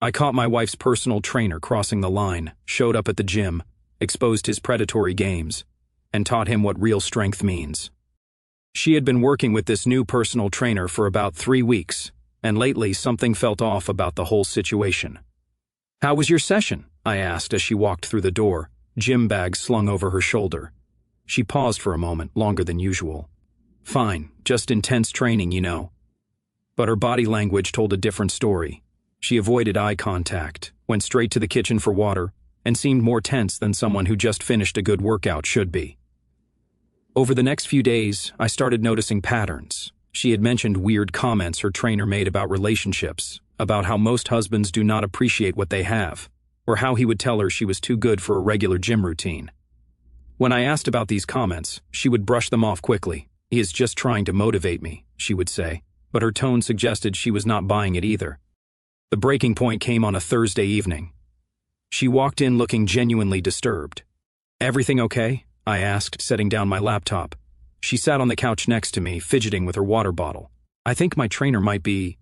I caught my wife's personal trainer crossing the line, showed up at the gym, exposed his predatory games, and taught him what real strength means. She had been working with this new personal trainer for about 3 weeks, and lately something felt off about the whole situation. "How was your session?" I asked as she walked through the door, gym bag slung over her shoulder. She paused for a moment, longer than usual. "Fine, just intense training, you know." But her body language told a different story. She avoided eye contact, went straight to the kitchen for water, and seemed more tense than someone who just finished a good workout should be. Over the next few days, I started noticing patterns. She had mentioned weird comments her trainer made about relationships, about how most husbands do not appreciate what they have, or how he would tell her she was too good for a regular gym routine. When I asked about these comments, she would brush them off quickly. "He is just trying to motivate me," she would say, but her tone suggested she was not buying it either. The breaking point came on a Thursday evening. She walked in looking genuinely disturbed. "Everything okay?" I asked, setting down my laptop. She sat on the couch next to me, fidgeting with her water bottle. "I think my trainer might be,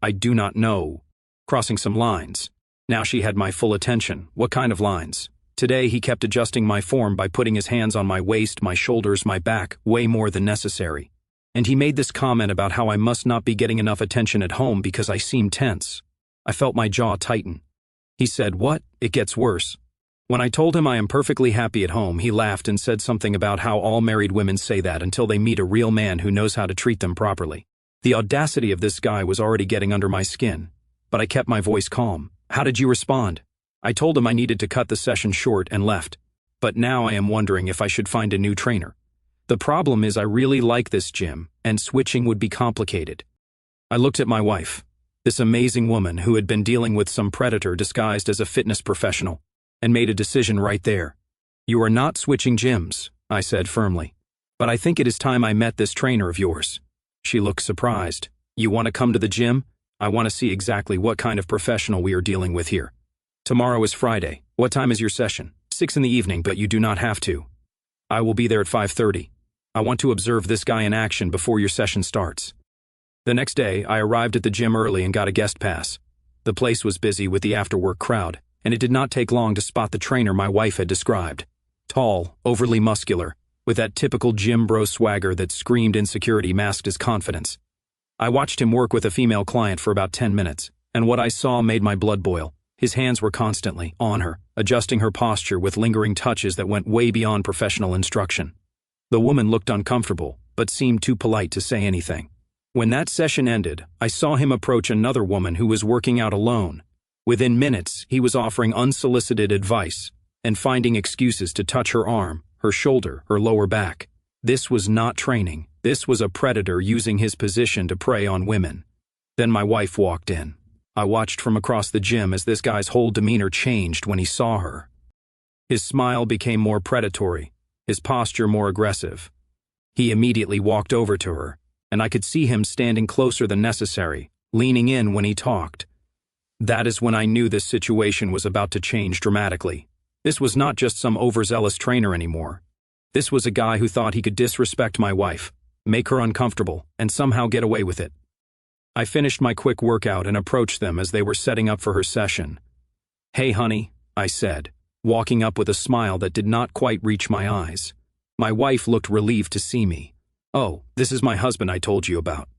I do not know, crossing some lines." Now she had my full attention. "What kind of lines?" Today he kept adjusting my form by putting his hands on my waist, my shoulders, my back, way more than necessary. And he made this comment about how I must not be getting enough attention at home because I seem tense. I felt my jaw tighten. He said, "What? It gets worse." When I told him I am perfectly happy at home, he laughed and said something about how all married women say that until they meet a real man who knows how to treat them properly. The audacity of this guy was already getting under my skin, but I kept my voice calm. "How did you respond?" I told him I needed to cut the session short and left, but now I am wondering if I should find a new trainer. The problem is I really like this gym, and switching would be complicated. I looked at my wife, this amazing woman who had been dealing with some predator disguised as a fitness professional, and made a decision right there. "You are not switching gyms," I said firmly, "but I think it is time I met this trainer of yours." She looked surprised. "You want to come to the gym? I want to see exactly what kind of professional we are dealing with here." "Tomorrow is Friday. What time is your session?" 6 in the evening, but you do not have to. I will be there at 5:30. I want to observe this guy in action before your session starts. The next day, I arrived at the gym early and got a guest pass. The place was busy with the after-work crowd, and it did not take long to spot the trainer my wife had described. Tall, overly muscular, with that typical gym bro swagger that screamed insecurity masked his confidence. I watched him work with a female client for about 10 minutes, and what I saw made my blood boil. His hands were constantly on her, adjusting her posture with lingering touches that went way beyond professional instruction. The woman looked uncomfortable, but seemed too polite to say anything. When that session ended, I saw him approach another woman who was working out alone. Within minutes, he was offering unsolicited advice and finding excuses to touch her arm, her shoulder, her lower back. This was not training. This was a predator using his position to prey on women. Then my wife walked in. I watched from across the gym as this guy's whole demeanor changed when he saw her. His smile became more predatory, his posture more aggressive. He immediately walked over to her, and I could see him standing closer than necessary, leaning in when he talked. That is when I knew this situation was about to change dramatically. This was not just some overzealous trainer anymore. This was a guy who thought he could disrespect my wife, make her uncomfortable, and somehow get away with it. I finished my quick workout and approached them as they were setting up for her session. "Hey, honey," I said, walking up with a smile that did not quite reach my eyes. My wife looked relieved to see me. "Oh, this is my husband I told you about."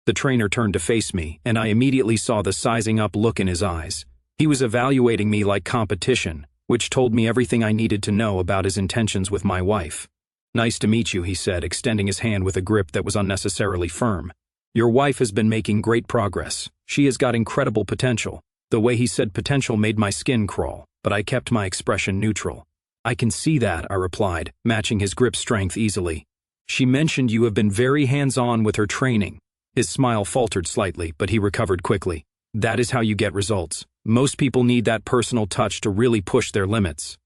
The trainer turned to face me, and I immediately saw the sizing up look in his eyes. He was evaluating me like competition, which told me everything I needed to know about his intentions with my wife. "Nice to meet you," he said, extending his hand with a grip that was unnecessarily firm. "Your wife has been making great progress. She has got incredible potential." The way he said potential made my skin crawl, but I kept my expression neutral. "I can see that," I replied, matching his grip strength easily. "She mentioned you have been very hands-on with her training." His smile faltered slightly, but he recovered quickly. "That is how you get results. Most people need that personal touch to really push their limits."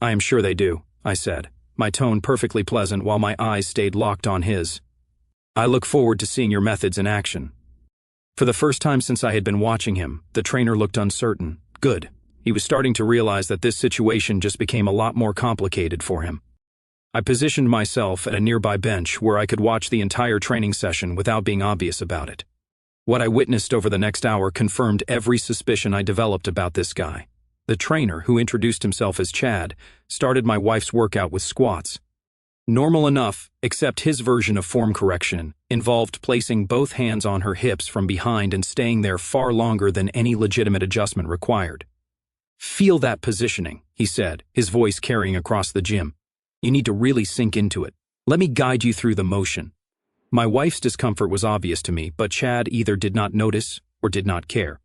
"I am sure they do," I said, my tone perfectly pleasant while my eyes stayed locked on his. "I look forward to seeing your methods in action." For the first time since I had been watching him, the trainer looked uncertain. Good. He was starting to realize that this situation just became a lot more complicated for him. I positioned myself at a nearby bench where I could watch the entire training session without being obvious about it. What I witnessed over the next hour confirmed every suspicion I developed about this guy. The trainer, who introduced himself as Chad, started my wife's workout with squats. Normal enough, except his version of form correction involved placing both hands on her hips from behind and staying there far longer than any legitimate adjustment required. "Feel that positioning," he said, his voice carrying across the gym. "You need to really sink into it. Let me guide you through the motion." My wife's discomfort was obvious to me, but Chad either did not notice or did not care.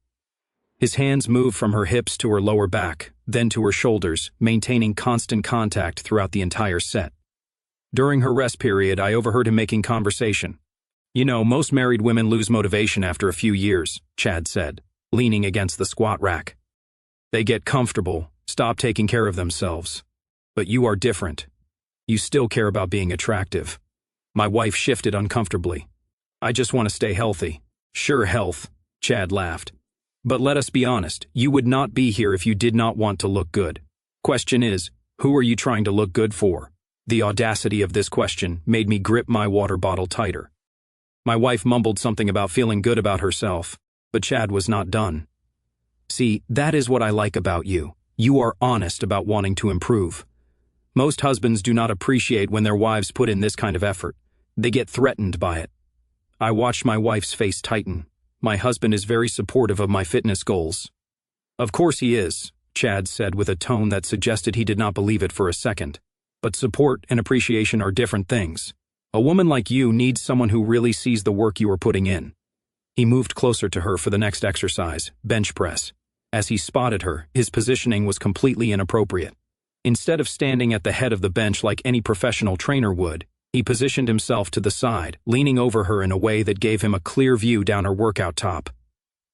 His hands moved from her hips to her lower back, then to her shoulders, maintaining constant contact throughout the entire set. During her rest period, I overheard him making conversation. "You know, most married women lose motivation after a few years," Chad said, leaning against the squat rack. "They get comfortable, stop taking care of themselves. But you are different. You still care about being attractive." My wife shifted uncomfortably. "I just want to stay healthy." "Sure, health," Chad laughed. "But let us be honest, you would not be here if you did not want to look good. Question is, who are you trying to look good for?" The audacity of this question made me grip my water bottle tighter. My wife mumbled something about feeling good about herself, but Chad was not done. "See, that is what I like about you. You are honest about wanting to improve. Most husbands do not appreciate when their wives put in this kind of effort. They get threatened by it." I watched my wife's face tighten. My husband is very supportive of my fitness goals. "Of course he is," Chad said with a tone that suggested he did not believe it for a second. "But support and appreciation are different things. A woman like you needs someone who really sees the work you are putting in." He moved closer to her for the next exercise, bench press. As he spotted her, his positioning was completely inappropriate. Instead of standing at the head of the bench like any professional trainer would, he positioned himself to the side, leaning over her in a way that gave him a clear view down her workout top.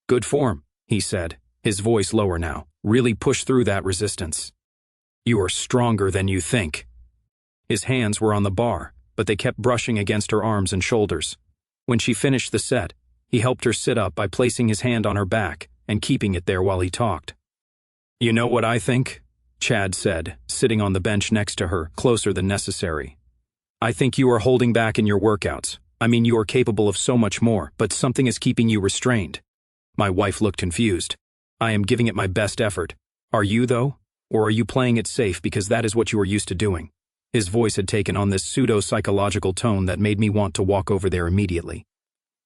"Good form," he said, his voice lower now. "Really push through that resistance. You are stronger than you think." His hands were on the bar, but they kept brushing against her arms and shoulders. When she finished the set, he helped her sit up by placing his hand on her back and keeping it there while he talked. "You know what I think?" Chad said, sitting on the bench next to her, closer than necessary. "I think you are holding back in your workouts. I mean, you are capable of so much more, but something is keeping you restrained." My wife looked confused. "I am giving it my best effort. Are you, though? Or are you playing it safe because that is what you are used to doing?" His voice had taken on this pseudo-psychological tone that made me want to walk over there immediately.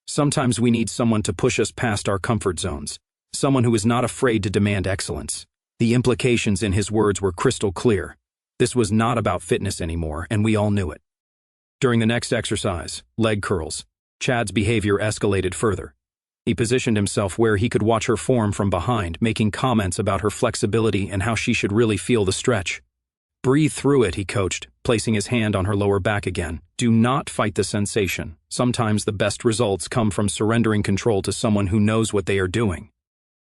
Sometimes we need someone to push us past our comfort zones, someone who is not afraid to demand excellence. The implications in his words were crystal clear. This was not about fitness anymore, and we all knew it. During the next exercise, leg curls, Chad's behavior escalated further. He positioned himself where he could watch her form from behind, making comments about her flexibility and how she should really feel the stretch. "Breathe through it," he coached, placing his hand on her lower back again. "Do not fight the sensation. Sometimes the best results come from surrendering control to someone who knows what they are doing."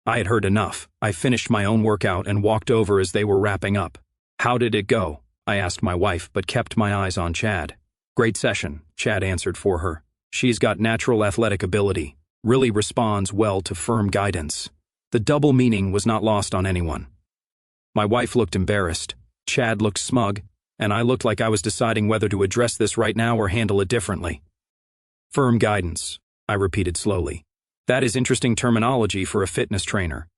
I had heard enough. I finished my own workout and walked over as they were wrapping up. "How did it go?" I asked my wife, but kept my eyes on Chad. "Great session," Chad answered for her. "She's got natural athletic ability, really responds well to firm guidance." The double meaning was not lost on anyone. My wife looked embarrassed. Chad looked smug, and I looked like I was deciding whether to address this right now or handle it differently. "Firm guidance," I repeated slowly. "That is interesting terminology for a fitness trainer."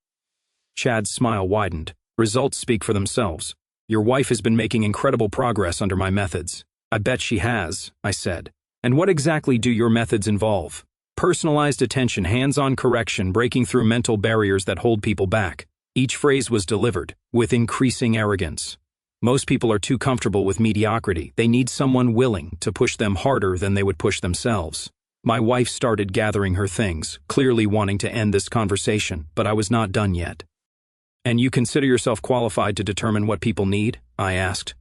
Chad's smile widened. "Results speak for themselves. Your wife has been making incredible progress under my methods." "I bet she has," I said. "And what exactly do your methods involve?" "Personalized attention, hands-on correction, breaking through mental barriers that hold people back." Each phrase was delivered with increasing arrogance. Most people are too comfortable with mediocrity. They need someone willing to push them harder than they would push themselves. My wife started gathering her things, clearly wanting to end this conversation, but I was not done yet. "And you consider yourself qualified to determine what people need?" I asked.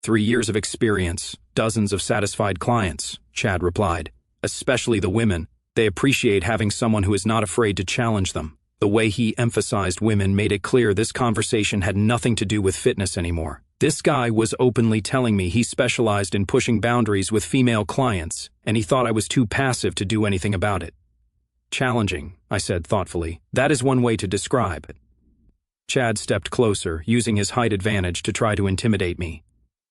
3 years of experience, dozens of satisfied clients," Chad replied. "Especially the women. They appreciate having someone who is not afraid to challenge them." The way he emphasized women made it clear this conversation had nothing to do with fitness anymore. This guy was openly telling me he specialized in pushing boundaries with female clients, and he thought I was too passive to do anything about it. "Challenging," I said thoughtfully. "That is one way to describe it." Chad stepped closer, using his height advantage to try to intimidate me.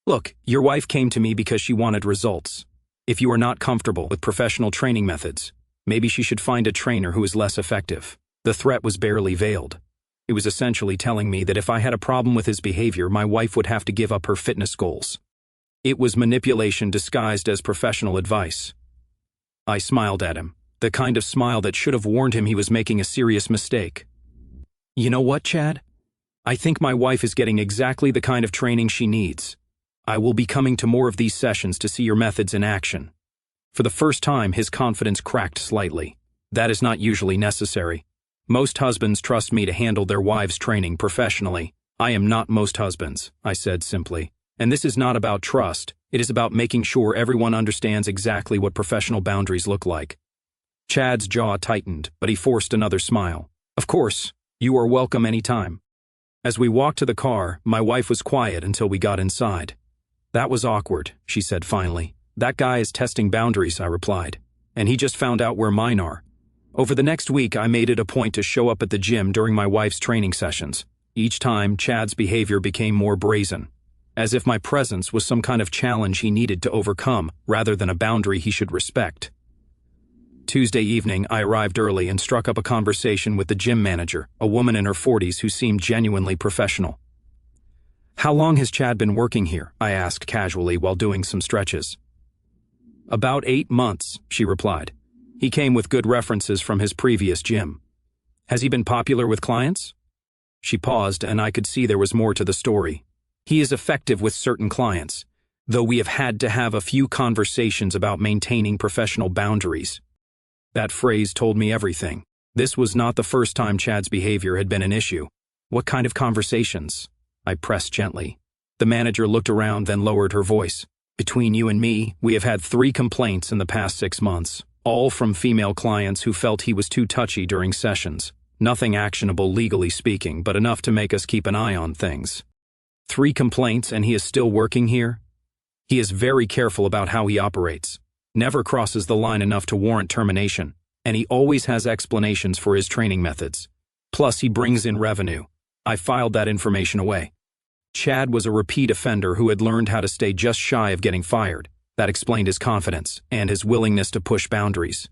"Look, your wife came to me because she wanted results. If you are not comfortable with professional training methods, Maybe she should find a trainer who is less effective. The threat was barely veiled. It was essentially telling me that if I had a problem with his behavior, my wife would have to give up her fitness goals. It was manipulation disguised as professional advice. I smiled at him, the kind of smile that should have warned him he was making a serious mistake. You know what, Chad? I think my wife is getting exactly the kind of training she needs. I will be coming to more of these sessions to see your methods in action. For the first time, his confidence cracked slightly. That is not usually necessary. Most husbands trust me to handle their wives' training professionally. I am not most husbands, I said simply. And this is not about trust. It is about making sure everyone understands exactly what professional boundaries look like. Chad's jaw tightened, but he forced another smile. Of course, you are welcome anytime. As we walked to the car, my wife was quiet until we got inside. That was awkward, she said finally. That guy is testing boundaries, I replied. And he just found out where mine are. Over the next week, I made it a point to show up at the gym during my wife's training sessions. Each time, Chad's behavior became more brazen, as if my presence was some kind of challenge he needed to overcome rather than a boundary he should respect. Tuesday evening, I arrived early and struck up a conversation with the gym manager, a woman in her 40s who seemed genuinely professional. How long has Chad been working here? I asked casually while doing some stretches. About 8 months, she replied. He came with good references from his previous gym. Has he been popular with clients? She paused, and I could see there was more to the story. He is effective with certain clients, though we have had to have a few conversations about maintaining professional boundaries. That phrase told me everything. This was not the first time Chad's behavior had been an issue. What kind of conversations? I pressed gently. The manager looked around, then lowered her voice. Between you and me, we have had 3 complaints in the past 6 months, all from female clients who felt he was too touchy during sessions. Nothing actionable legally speaking, but enough to make us keep an eye on things. 3 complaints and he is still working here? He is very careful about how he operates. Never crosses the line enough to warrant termination, and he always has explanations for his training methods. Plus, he brings in revenue. I filed that information away. Chad was a repeat offender who had learned how to stay just shy of getting fired. That explained his confidence and his willingness to push boundaries.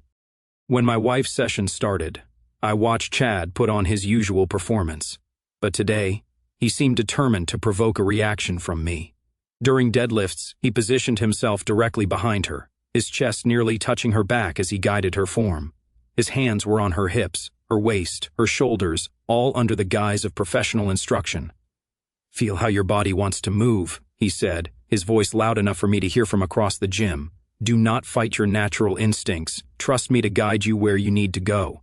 When my wife's session started, I watched Chad put on his usual performance. But today, he seemed determined to provoke a reaction from me. During deadlifts, he positioned himself directly behind her, his chest nearly touching her back as he guided her form. His hands were on her hips, her waist, her shoulders, all under the guise of professional instruction. Feel how your body wants to move, he said, his voice loud enough for me to hear from across the gym. Do not fight your natural instincts. Trust me to guide you where you need to go.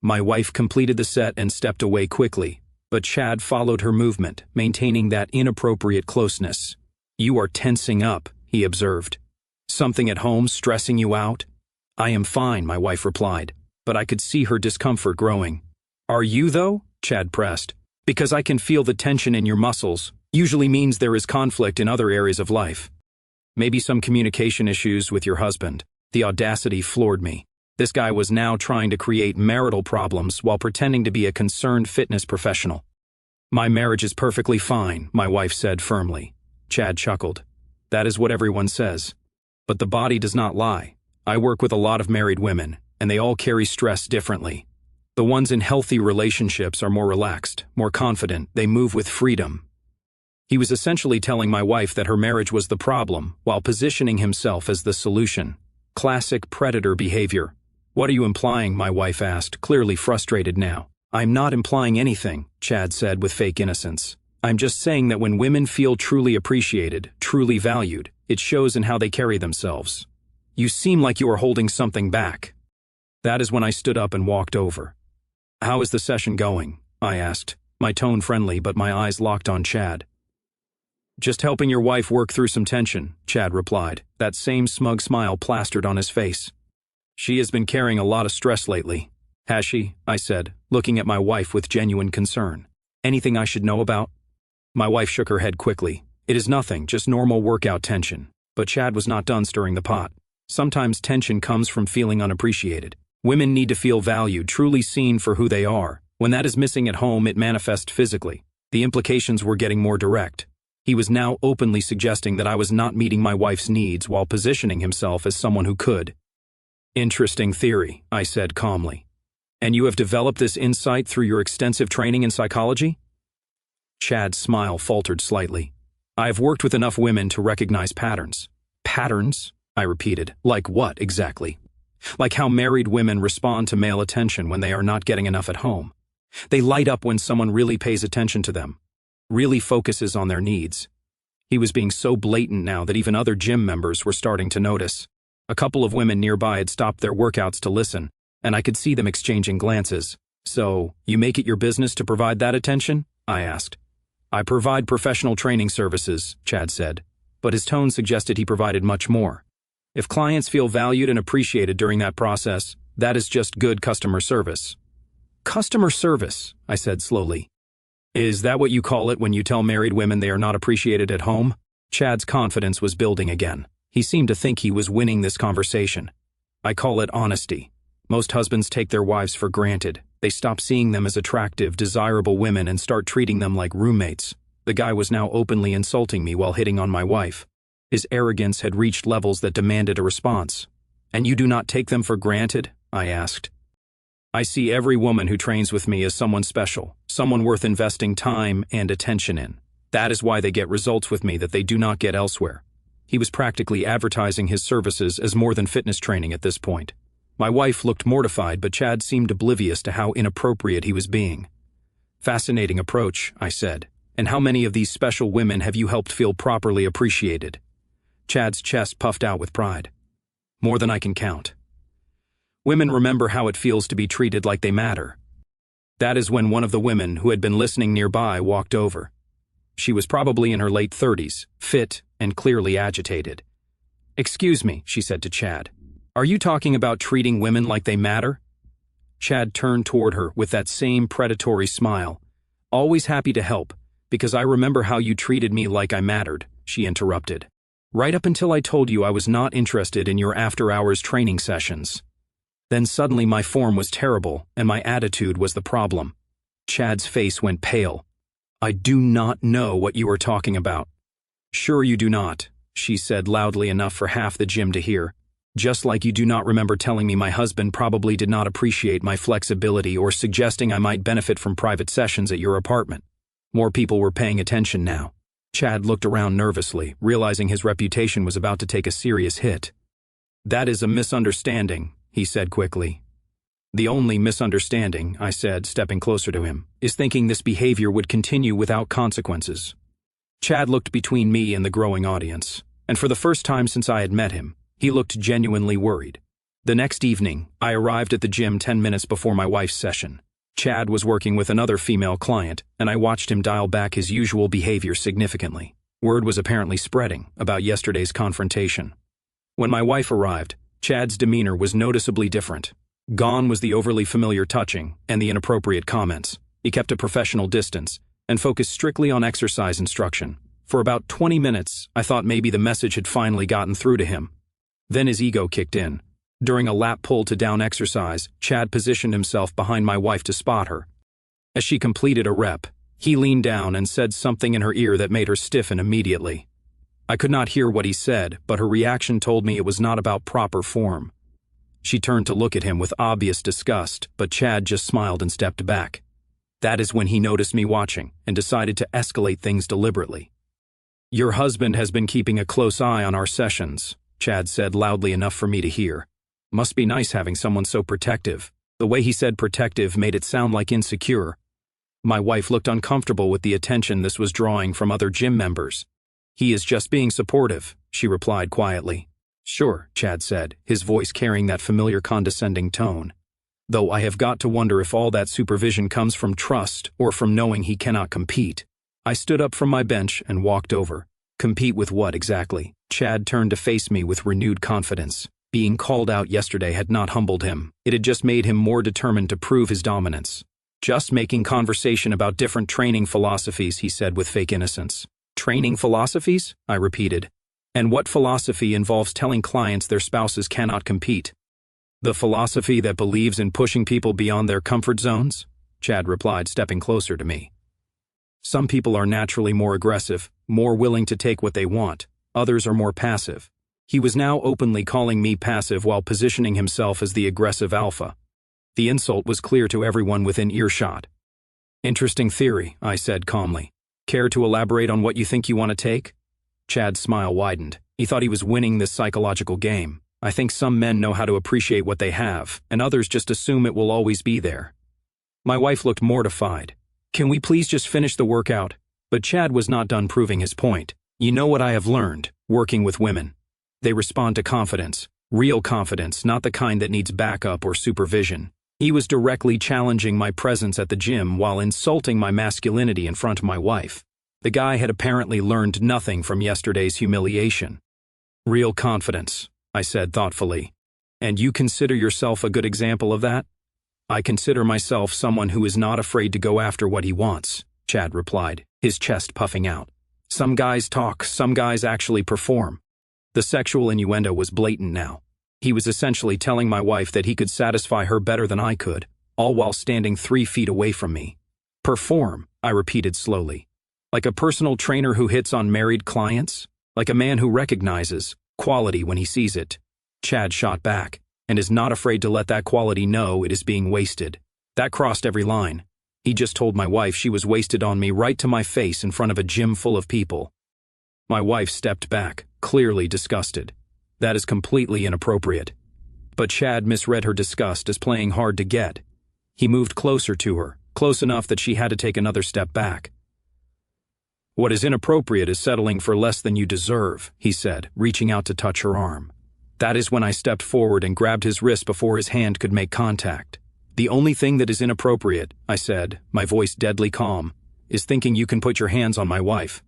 My wife completed the set and stepped away quickly, but Chad followed her movement, maintaining that inappropriate closeness. You are tensing up, he observed. Something at home stressing you out? I am fine, my wife replied, but I could see her discomfort growing. Are you, though? Chad pressed. Because I can feel the tension in your muscles, usually means there is conflict in other areas of life. Maybe some communication issues with your husband. The audacity floored me. This guy was now trying to create marital problems while pretending to be a concerned fitness professional. My marriage is perfectly fine, my wife said firmly. Chad chuckled. That is what everyone says. But the body does not lie. I work with a lot of married women, and they all carry stress differently. The ones in healthy relationships are more relaxed, more confident, they move with freedom. He was essentially telling my wife that her marriage was the problem, while positioning himself as the solution. Classic predator behavior. What are you implying? My wife asked, clearly frustrated now. I'm not implying anything, Chad said with fake innocence. I'm just saying that when women feel truly appreciated, truly valued, it shows in how they carry themselves. You seem like you are holding something back. That is when I stood up and walked over. How is the session going? I asked, my tone friendly but my eyes locked on Chad. Just helping your wife work through some tension, Chad replied, that same smug smile plastered on his face. She has been carrying a lot of stress lately. Has she? I said, looking at my wife with genuine concern. Anything I should know about? My wife shook her head quickly. It is nothing, just normal workout tension. But Chad was not done stirring the pot. Sometimes tension comes from feeling unappreciated. Women need to feel valued, truly seen for who they are. When that is missing at home, it manifests physically. The implications were getting more direct. He was now openly suggesting that I was not meeting my wife's needs while positioning himself as someone who could. Interesting theory, I said calmly. And you have developed this insight through your extensive training in psychology? Chad's smile faltered slightly. I have worked with enough women to recognize patterns. Patterns? I repeated. Like what, exactly? Like how married women respond to male attention when they are not getting enough at home. They light up when someone really pays attention to them, really focuses on their needs. He was being so blatant now that even other gym members were starting to notice. A couple of women nearby had stopped their workouts to listen, and I could see them exchanging glances. So, you make it your business to provide that attention? I asked. I provide professional training services, Chad said, but his tone suggested he provided much more. If clients feel valued and appreciated during that process, that is just good customer service. Customer service, I said slowly. Is that what you call it when you tell married women they are not appreciated at home? Chad's confidence was building again. He seemed to think he was winning this conversation. I call it honesty. Most husbands take their wives for granted. They stop seeing them as attractive, desirable women and start treating them like roommates. The guy was now openly insulting me while hitting on my wife. His arrogance had reached levels that demanded a response. And you do not take them for granted? I asked. I see every woman who trains with me as someone special, someone worth investing time and attention in. That is why they get results with me that they do not get elsewhere. He was practically advertising his services as more than fitness training at this point. My wife looked mortified, but Chad seemed oblivious to how inappropriate he was being. Fascinating approach, I said. And how many of these special women have you helped feel properly appreciated? Chad's chest puffed out with pride. More than I can count. Women remember how it feels to be treated like they matter. That is when one of the women who had been listening nearby walked over. She was probably in her late 30s, fit and clearly agitated. Excuse me, she said to Chad. Are you talking about treating women like they matter? Chad turned toward her with that same predatory smile. Always happy to help, because I remember how you treated me like I mattered, she interrupted. Right up until I told you I was not interested in your after-hours training sessions. Then suddenly my form was terrible, and my attitude was the problem. Chad's face went pale. I do not know what you are talking about. Sure you do not, she said loudly enough for half the gym to hear. Just like you do not remember telling me my husband probably did not appreciate my flexibility or suggesting I might benefit from private sessions at your apartment. More people were paying attention now. Chad looked around nervously, realizing his reputation was about to take a serious hit. That is a misunderstanding, he said quickly. The only misunderstanding, I said, stepping closer to him, is thinking this behavior would continue without consequences. Chad looked between me and the growing audience, and for the first time since I had met him, he looked genuinely worried. The next evening, I arrived at the gym 10 minutes before my wife's session. Chad was working with another female client, and I watched him dial back his usual behavior significantly. Word was apparently spreading about yesterday's confrontation. When my wife arrived, Chad's demeanor was noticeably different. Gone was the overly familiar touching and the inappropriate comments. He kept a professional distance and focused strictly on exercise instruction. For about 20 minutes, I thought maybe the message had finally gotten through to him. Then his ego kicked in. During a lat pull to down exercise, Chad positioned himself behind my wife to spot her. As she completed a rep, he leaned down and said something in her ear that made her stiffen immediately. I could not hear what he said, but her reaction told me it was not about proper form. She turned to look at him with obvious disgust, but Chad just smiled and stepped back. That is when he noticed me watching and decided to escalate things deliberately. Your husband has been keeping a close eye on our sessions, Chad said loudly enough for me to hear. Must be nice having someone so protective. The way he said protective made it sound like insecure. My wife looked uncomfortable with the attention this was drawing from other gym members. He is just being supportive, she replied quietly. Sure, Chad said, his voice carrying that familiar condescending tone. Though I have got to wonder if all that supervision comes from trust or from knowing he cannot compete. I stood up from my bench and walked over. Compete with what exactly? Chad turned to face me with renewed confidence. Being called out yesterday had not humbled him. It had just made him more determined to prove his dominance. Just making conversation about different training philosophies, he said with fake innocence. Training philosophies? I repeated. And what philosophy involves telling clients their spouses cannot compete? The philosophy that believes in pushing people beyond their comfort zones? Chad replied, stepping closer to me. Some people are naturally more aggressive, more willing to take what they want. Others are more passive. He was now openly calling me passive while positioning himself as the aggressive alpha. The insult was clear to everyone within earshot. Interesting theory, I said calmly. Care to elaborate on what you think you want to take? Chad's smile widened. He thought he was winning this psychological game. I think some men know how to appreciate what they have, and others just assume it will always be there. My wife looked mortified. Can we please just finish the workout? But Chad was not done proving his point. You know what I have learned, working with women. They respond to confidence. Real confidence, not the kind that needs backup or supervision. He was directly challenging my presence at the gym while insulting my masculinity in front of my wife. The guy had apparently learned nothing from yesterday's humiliation. Real confidence, I said thoughtfully. And you consider yourself a good example of that? I consider myself someone who is not afraid to go after what he wants, Chad replied, his chest puffing out. Some guys talk, some guys actually perform. The sexual innuendo was blatant now. He was essentially telling my wife that he could satisfy her better than I could, all while standing 3 feet away from me. Perform, I repeated slowly. Like a personal trainer who hits on married clients? Like a man who recognizes quality when he sees it? Chad shot back, and is not afraid to let that quality know it is being wasted. That crossed every line. He just told my wife she was wasted on me right to my face in front of a gym full of people. My wife stepped back, clearly disgusted. That is completely inappropriate. But Chad misread her disgust as playing hard to get. He moved closer to her, close enough that she had to take another step back. What is inappropriate is settling for less than you deserve, he said, reaching out to touch her arm. That is when I stepped forward and grabbed his wrist before his hand could make contact. The only thing that is inappropriate, I said, my voice deadly calm, is thinking you can put your hands on my wife.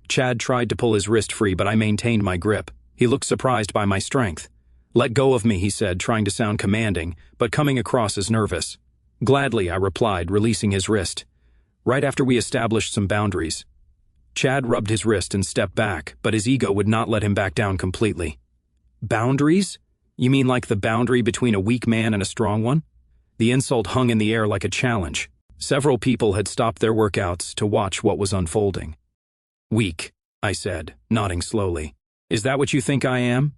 Chad tried to pull his wrist free, but I maintained my grip. He looked surprised by my strength. Let go of me, he said, trying to sound commanding, but coming across as nervous. Gladly, I replied, releasing his wrist. Right after we established some boundaries. Chad rubbed his wrist and stepped back, but his ego would not let him back down completely. Boundaries? You mean like the boundary between a weak man and a strong one? The insult hung in the air like a challenge. Several people had stopped their workouts to watch what was unfolding. Weak, I said, nodding slowly. Is that what you think I am?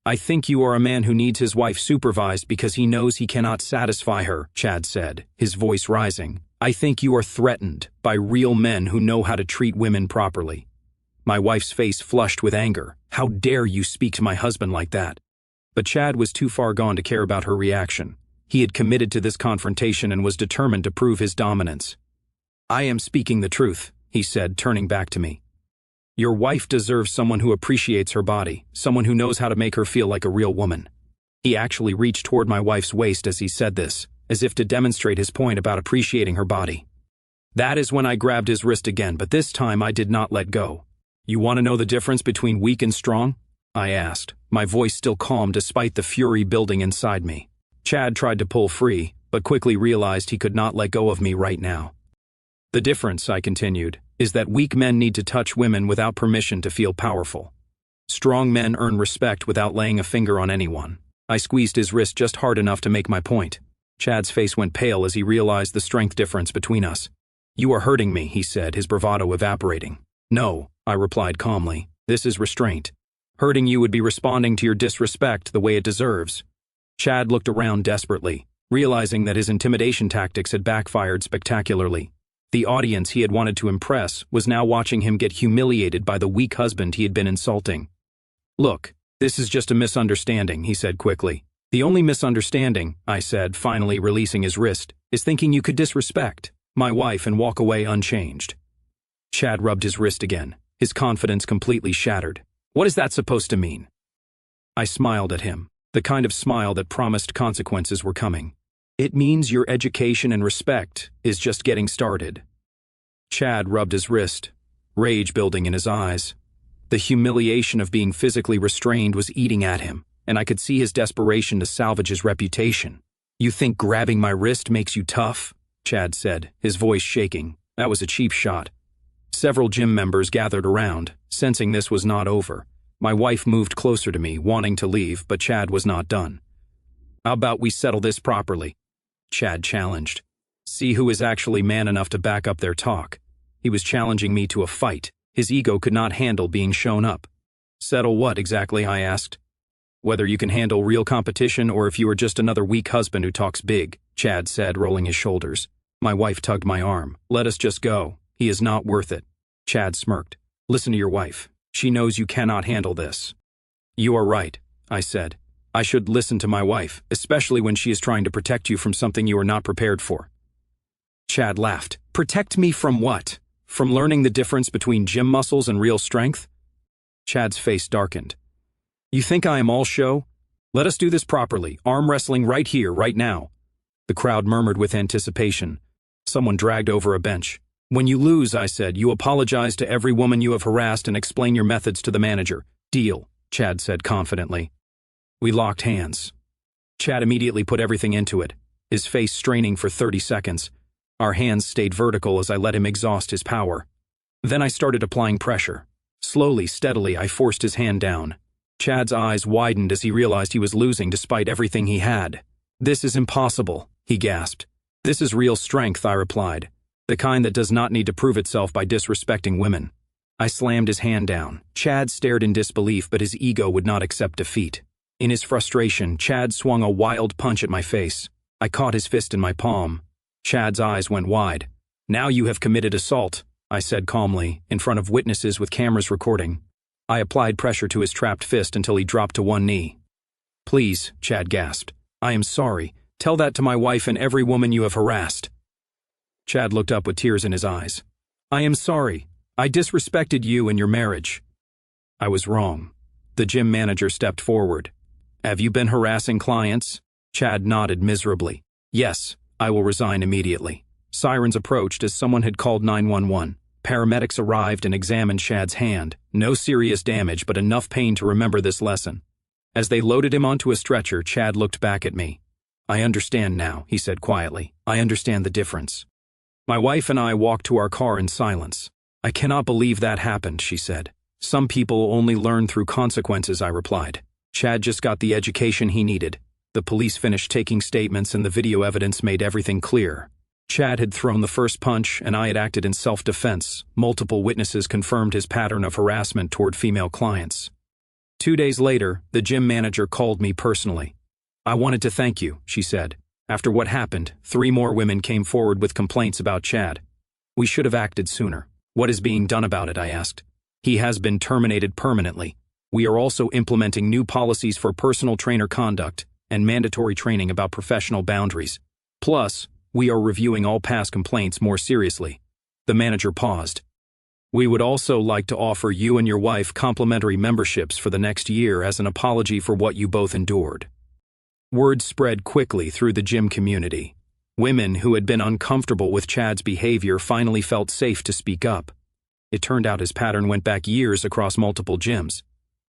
I think you are a man who needs his wife supervised because he knows he cannot satisfy her, Chad said, his voice rising. I think you are threatened by real men who know how to treat women properly. My wife's face flushed with anger. How dare you speak to my husband like that? But Chad was too far gone to care about her reaction. He had committed to this confrontation and was determined to prove his dominance. I am speaking the truth, he said, turning back to me. Your wife deserves someone who appreciates her body, someone who knows how to make her feel like a real woman. He actually reached toward my wife's waist as he said this, as if to demonstrate his point about appreciating her body. That is when I grabbed his wrist again, but this time I did not let go. You want to know the difference between weak and strong? I asked, my voice still calm despite the fury building inside me. Chad tried to pull free, but quickly realized he could not let go of me right now. The difference, I continued, is that weak men need to touch women without permission to feel powerful. Strong men earn respect without laying a finger on anyone. I squeezed his wrist just hard enough to make my point. Chad's face went pale as he realized the strength difference between us. You are hurting me, he said, his bravado evaporating. No, I replied calmly. This is restraint. Hurting you would be responding to your disrespect the way it deserves. Chad looked around desperately, realizing that his intimidation tactics had backfired spectacularly. The audience he had wanted to impress was now watching him get humiliated by the weak husband he had been insulting. Look, this is just a misunderstanding, he said quickly. The only misunderstanding, I said, finally releasing his wrist, is thinking you could disrespect my wife and walk away unchanged. Chad rubbed his wrist again, his confidence completely shattered. What is that supposed to mean? I smiled at him, the kind of smile that promised consequences were coming. It means your education and respect is just getting started. Chad rubbed his wrist, rage building in his eyes. The humiliation of being physically restrained was eating at him, and I could see his desperation to salvage his reputation. You think grabbing my wrist makes you tough? Chad said, his voice shaking. That was a cheap shot. Several gym members gathered around, sensing this was not over. My wife moved closer to me, wanting to leave, but Chad was not done. How about we settle this properly? Chad challenged. See who is actually man enough to back up their talk. He was challenging me to a fight. His ego could not handle being shown up. Settle what exactly, I asked. Whether you can handle real competition or if you are just another weak husband who talks big, Chad said, rolling his shoulders. My wife tugged my arm. Let us just go. He is not worth it. Chad smirked. Listen to your wife. She knows you cannot handle this. You are right, I said. I should listen to my wife, especially when she is trying to protect you from something you are not prepared for. Chad laughed. Protect me from what? From learning the difference between gym muscles and real strength? Chad's face darkened. You think I am all show? Let us do this properly, arm wrestling right here, right now. The crowd murmured with anticipation. Someone dragged over a bench. When you lose, I said, you apologize to every woman you have harassed and explain your methods to the manager. Deal, Chad said confidently. We locked hands. Chad immediately put everything into it, his face straining for 30 seconds. Our hands stayed vertical as I let him exhaust his power. Then I started applying pressure. Slowly, steadily, I forced his hand down. Chad's eyes widened as he realized he was losing despite everything he had. This is impossible, he gasped. This is real strength, I replied. The kind that does not need to prove itself by disrespecting women. I slammed his hand down. Chad stared in disbelief, but his ego would not accept defeat. In his frustration, Chad swung a wild punch at my face. I caught his fist in my palm. Chad's eyes went wide. Now you have committed assault, I said calmly, in front of witnesses with cameras recording. I applied pressure to his trapped fist until he dropped to one knee. Please, Chad gasped. I am sorry. Tell that to my wife and every woman you have harassed. Chad looked up with tears in his eyes. I am sorry. I disrespected you and your marriage. I was wrong. The gym manager stepped forward. Have you been harassing clients? Chad nodded miserably. Yes, I will resign immediately. Sirens approached as someone had called 911. Paramedics arrived and examined Chad's hand. No serious damage, but enough pain to remember this lesson. As they loaded him onto a stretcher, Chad looked back at me. I understand now, he said quietly. I understand the difference. My wife and I walked to our car in silence. I cannot believe that happened, she said. Some people only learn through consequences, I replied. Chad just got the education he needed. The police finished taking statements and the video evidence made everything clear. Chad had thrown the first punch and I had acted in self-defense. Multiple witnesses confirmed his pattern of harassment toward female clients. 2 days later, the gym manager called me personally. I wanted to thank you, she said. After what happened, 3 more women came forward with complaints about Chad. We should have acted sooner. What is being done about it, I asked. He has been terminated permanently. We are also implementing new policies for personal trainer conduct and mandatory training about professional boundaries. Plus, we are reviewing all past complaints more seriously. The manager paused. We would also like to offer you and your wife complimentary memberships for the next year as an apology for what you both endured. Word spread quickly through the gym community. Women who had been uncomfortable with Chad's behavior finally felt safe to speak up. It turned out his pattern went back years across multiple gyms.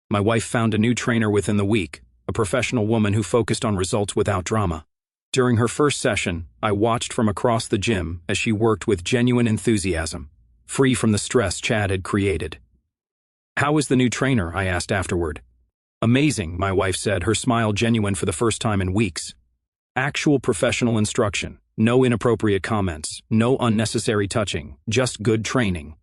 My wife found a new trainer within the week, a professional woman who focused on results without drama. During her first session, I watched from across the gym as she worked with genuine enthusiasm, free from the stress Chad had created. How is the new trainer? I asked afterward. Amazing, my wife said, her smile genuine for the first time in weeks. Actual professional instruction, no inappropriate comments, no unnecessary touching, just good training.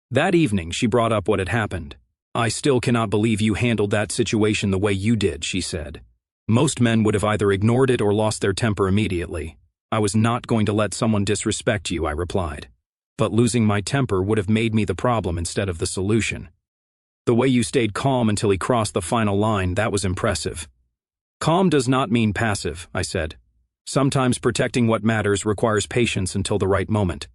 That evening, she brought up what had happened. I still cannot believe you handled that situation the way you did, she said. Most men would have either ignored it or lost their temper immediately. I was not going to let someone disrespect you, I replied. But losing my temper would have made me the problem instead of the solution. The way you stayed calm until he crossed the final line, that was impressive. Calm does not mean passive, I said. Sometimes protecting what matters requires patience until the right moment.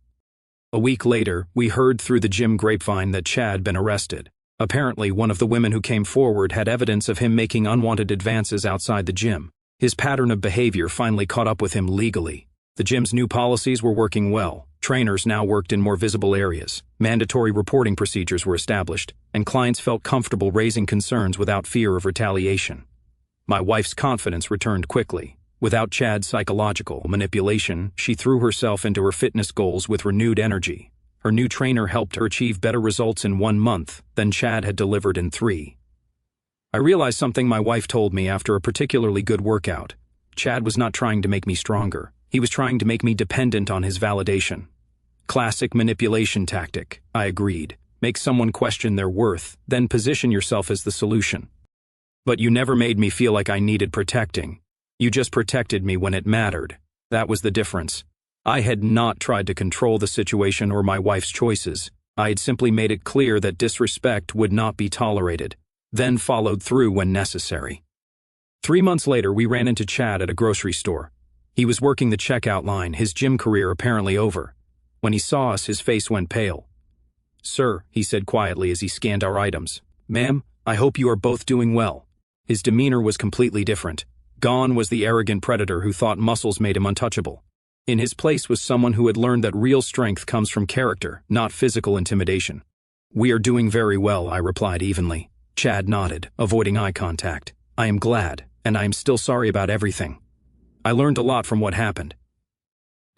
A week later, we heard through the gym grapevine that Chad had been arrested. Apparently, one of the women who came forward had evidence of him making unwanted advances outside the gym. His pattern of behavior finally caught up with him legally. The gym's new policies were working well. Trainers now worked in more visible areas. Mandatory reporting procedures were established, and clients felt comfortable raising concerns without fear of retaliation. My wife's confidence returned quickly. Without Chad's psychological manipulation, she threw herself into her fitness goals with renewed energy. Her new trainer helped her achieve better results in 1 month than Chad had delivered in 3. I realized something my wife told me after a particularly good workout. Chad was not trying to make me stronger. He was trying to make me dependent on his validation. Classic manipulation tactic, I agreed. Make someone question their worth, then position yourself as the solution. But you never made me feel like I needed protecting. You just protected me when it mattered. That was the difference. I had not tried to control the situation or my wife's choices. I had simply made it clear that disrespect would not be tolerated, then followed through when necessary. 3 months later, we ran into Chad at a grocery store. He was working the checkout line, his gym career apparently over. When he saw us, his face went pale. "Sir," he said quietly as he scanned our items. "Ma'am, I hope you are both doing well." His demeanor was completely different. Gone was the arrogant predator who thought muscles made him untouchable. In his place was someone who had learned that real strength comes from character, not physical intimidation. "We are doing very well," I replied evenly. Chad nodded, avoiding eye contact. "I am glad, and I am still sorry about everything. I learned a lot from what happened."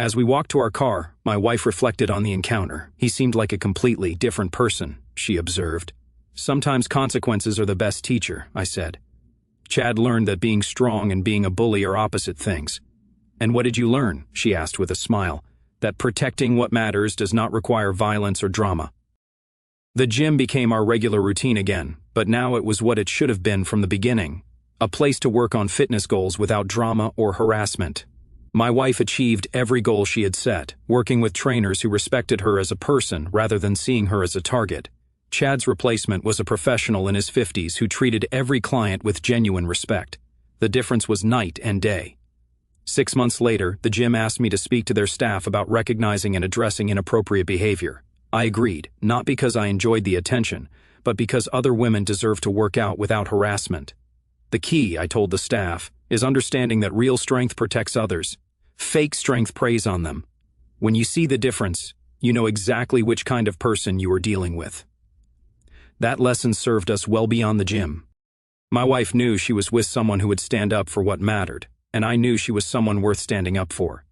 As we walked to our car, my wife reflected on the encounter. "He seemed like a completely different person," she observed. "Sometimes consequences are the best teacher," I said. "Chad learned that being strong and being a bully are opposite things." "And what did you learn?" she asked with a smile. "That protecting what matters does not require violence or drama." The gym became our regular routine again, but now it was what it should have been from the beginning. A place to work on fitness goals without drama or harassment. My wife achieved every goal she had set, working with trainers who respected her as a person rather than seeing her as a target. Chad's replacement was a professional in his 50s who treated every client with genuine respect. The difference was night and day. 6 months later, the gym asked me to speak to their staff about recognizing and addressing inappropriate behavior. I agreed, not because I enjoyed the attention, but because other women deserve to work out without harassment. The key, I told the staff, is understanding that real strength protects others. Fake strength preys on them. When you see the difference, you know exactly which kind of person you are dealing with. That lesson served us well beyond the gym. My wife knew she was with someone who would stand up for what mattered, and I knew she was someone worth standing up for.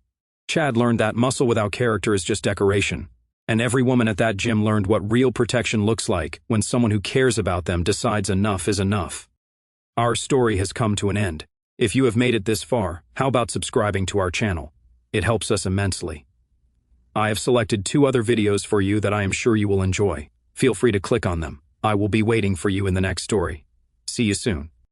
Chad learned that muscle without character is just decoration, and every woman at that gym learned what real protection looks like when someone who cares about them decides enough is enough. Our story has come to an end. If you have made it this far, how about subscribing to our channel? It helps us immensely. I have selected 2 other videos for you that I am sure you will enjoy. Feel free to click on them. I will be waiting for you in the next story. See you soon.